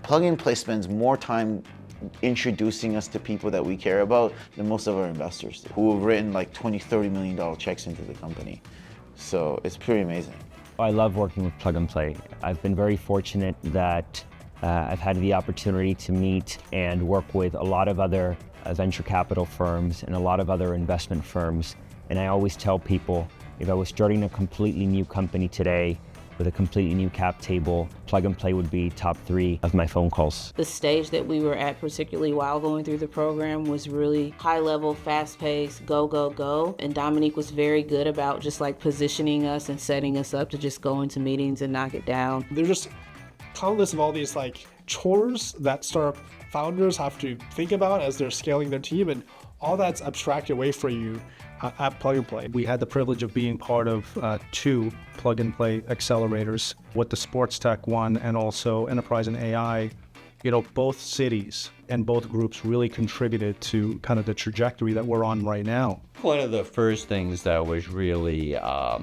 Plug and Play spends more time introducing us to people that we care about than most of our investors do, who have written like $20-30 million checks into the company. So it's pretty amazing. I love working with Plug and Play. I've been very fortunate that I've had the opportunity to meet and work with a lot of other venture capital firms and a lot of other investment firms. And I always tell people, if I was starting a completely new company today with a completely new cap table, Plug and Play would be top 3 of my phone calls. The stage that we were at, particularly while going through the program, was really high level, fast paced, go, go, go. And Dominique was very good about just like positioning us and setting us up to just go into meetings and knock it down. There's just countless of all these like chores that startup founders have to think about as they're scaling their team, and all that's abstracted away for you at Plug and Play. We had the privilege of being part of 2 Plug and Play accelerators with the sports tech one and also enterprise and AI. You know, both cities and both groups really contributed to kind of the trajectory that we're on right now. One of the first things that was really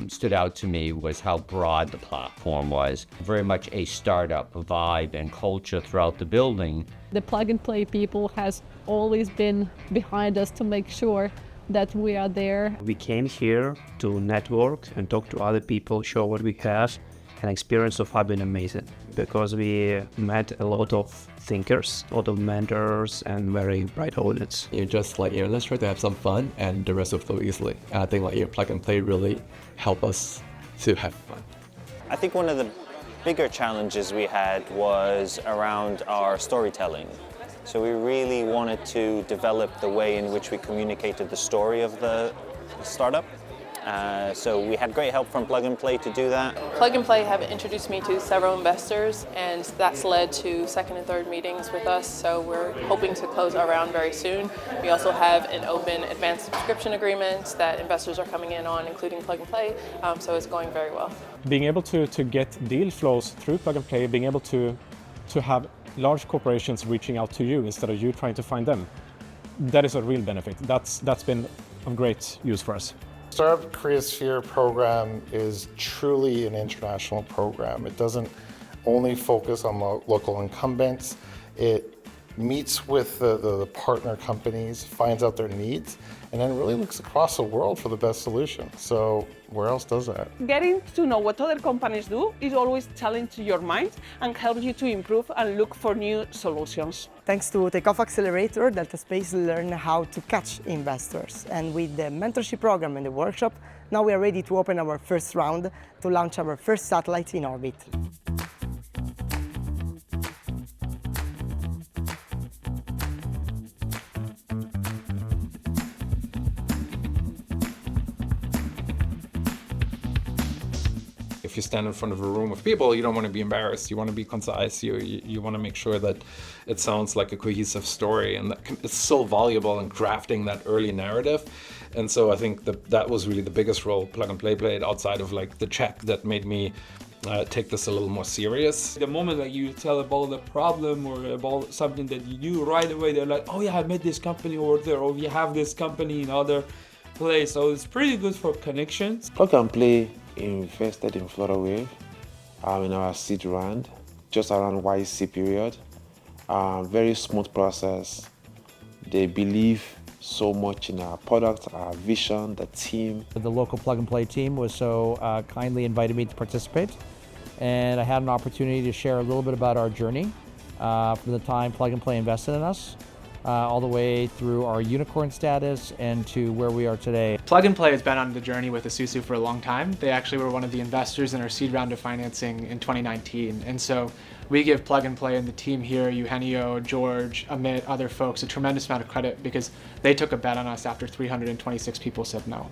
stood out to me was how broad the platform was. Very much a startup vibe and culture throughout the building. The Plug and Play people has always been behind us to make sure that we are there. We came here to network and talk to other people, show what we have, and experience so far been amazing because we met a lot of thinkers, a lot of mentors, and very bright audience. You're just like, let's try to have some fun, and the rest will flow easily. And I think like Plug and Play really help us to have fun. I think one of the bigger challenges we had was around our storytelling. So we really wanted to develop the way in which we communicated the story of the startup. So we had great help from Plug and Play to do that. Plug and Play have introduced me to several investors, and that's led to second and third meetings with us. So we're hoping to close our round very soon. We also have an open advanced subscription agreement that investors are coming in on, including Plug and Play. So it's going very well. Being able to get deal flows through Plug and Play, being able to have large corporations reaching out to you instead of you trying to find them, that is a real benefit. That's been of great use for us. Startup Creosphere program is truly an international program. It doesn't only focus on local incumbents. It meets with the partner companies, finds out their needs, and then really looks across the world for the best solution. So where else does that? Getting to know what other companies do is always challenging your mind and helps you to improve and look for new solutions. Thanks to Takeoff Accelerator, Delta Space learned how to catch investors. And with the mentorship program and the workshop, now we are ready to open our first round to launch our first satellite in orbit. If you stand in front of a room of people, you don't want to be embarrassed. You want to be concise. You want to make sure that it sounds like a cohesive story, and it's so valuable in crafting that early narrative. And so I think that was really the biggest role Plug and Play played outside of like the check that made me take this a little more serious. The moment that you tell about a problem or about something that you do, right away they're like, oh yeah, I met this company over there, or we have this company in other place. So it's pretty good for connections. Plug and Play invested in Flutterwave in our seed round, just around YC period. Very smooth process. They believe so much in our product, our vision, the team. The local Plug and Play team was so kindly invited me to participate, and I had an opportunity to share a little bit about our journey from the time Plug and Play invested in us all the way through our unicorn status and to where we are today. Plug and Play has been on the journey with Esusu for a long time. They actually were one of the investors in our seed round of financing in 2019. And so we give Plug and Play and the team here, Eugenio, George, Amit, other folks, a tremendous amount of credit because they took a bet on us after 326 people said no.